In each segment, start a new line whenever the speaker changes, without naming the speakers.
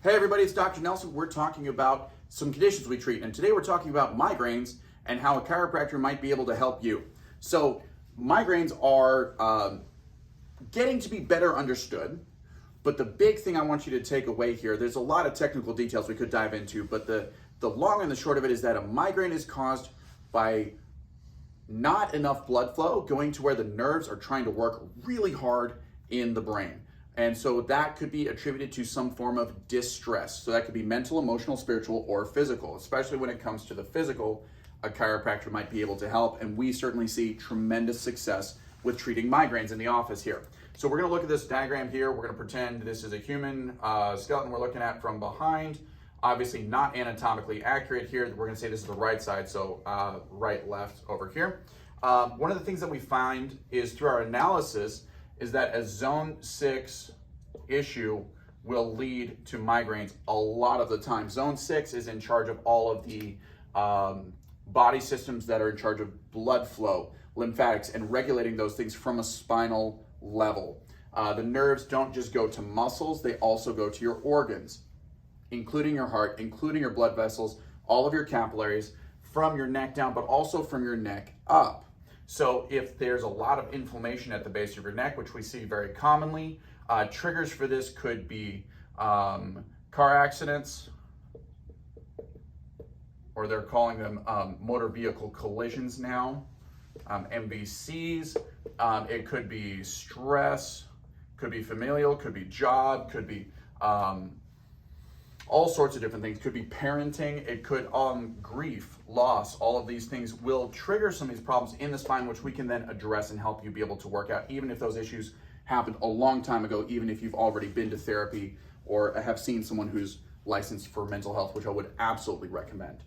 Hey everybody, it's Dr. Nelson. We're talking about some conditions we treat, and today we're talking about migraines and how a chiropractor might be able to help you. So migraines are getting to be better understood, but the big thing I want you to take away here, there's a lot of technical details we could dive into, but the long and the short of it is that a migraine is caused by not enough blood flow going to where the nerves are trying to work really hard in the brain. And so that could be attributed to some form of distress. So that could be mental, emotional, spiritual, or physical. Especially when it comes to the physical, a chiropractor might be able to help. And we certainly see tremendous success with treating migraines in the office here. So we're gonna look at this diagram here. We're gonna pretend this is a human skeleton we're looking at from behind. Obviously not anatomically accurate here. We're gonna say this is the right side, so right, left over here. One of the things that we find is through our analysis is that a zone 6 issue will lead to migraines a lot of the time. Zone 6 is in charge of all of the body systems that are in charge of blood flow, lymphatics, and regulating those things from a spinal level. The nerves don't just go to muscles, they also go to your organs, including your heart, including your blood vessels, all of your capillaries, from your neck down, but also from your neck up. So if there's a lot of inflammation at the base of your neck, which we see very commonly, triggers for this could be car accidents, or they're calling them motor vehicle collisions now, MVCs. It could be stress, could be familial, could be job, could be all sorts of different things. Could be parenting, it could grief, loss. All of these things will trigger some of these problems in the spine, which we can then address and help you be able to work out, even if those issues happened a long time ago, even if you've already been to therapy or have seen someone who's licensed for mental health, which I would absolutely recommend.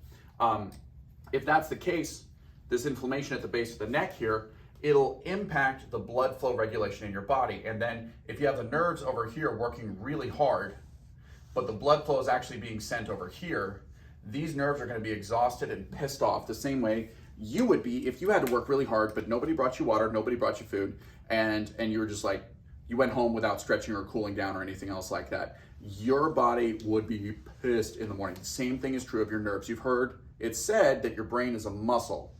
If that's the case, this inflammation at the base of the neck here, it'll impact the blood flow regulation in your body. And then if you have the nerves over here working really hard, but the blood flow is actually being sent over here, these nerves are going to be exhausted and pissed off the same way you would be if you had to work really hard, but nobody brought you water, nobody brought you food, and you were just like, you went home without stretching or cooling down or anything else like that. Your body would be pissed in the morning. The same thing is true of your nerves. You've heard it said that your brain is a muscle.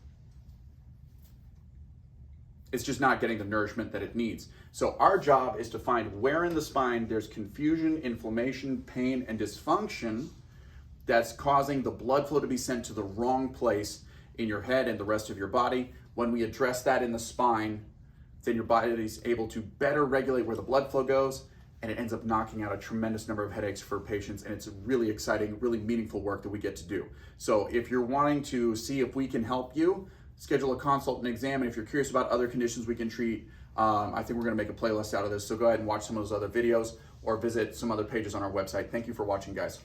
It's just not getting the nourishment that it needs. So our job is to find where in the spine there's confusion, inflammation, pain, and dysfunction that's causing the blood flow to be sent to the wrong place in your head and the rest of your body. When we address that in the spine, then your body is able to better regulate where the blood flow goes, and it ends up knocking out a tremendous number of headaches for patients, and it's really exciting, really meaningful work that we get to do. So if you're wanting to see if we can help you, schedule a consult and exam, and if you're curious about other conditions we can treat, I think we're gonna make a playlist out of this, so go ahead and watch some of those other videos or visit some other pages on our website. Thank you for watching, guys.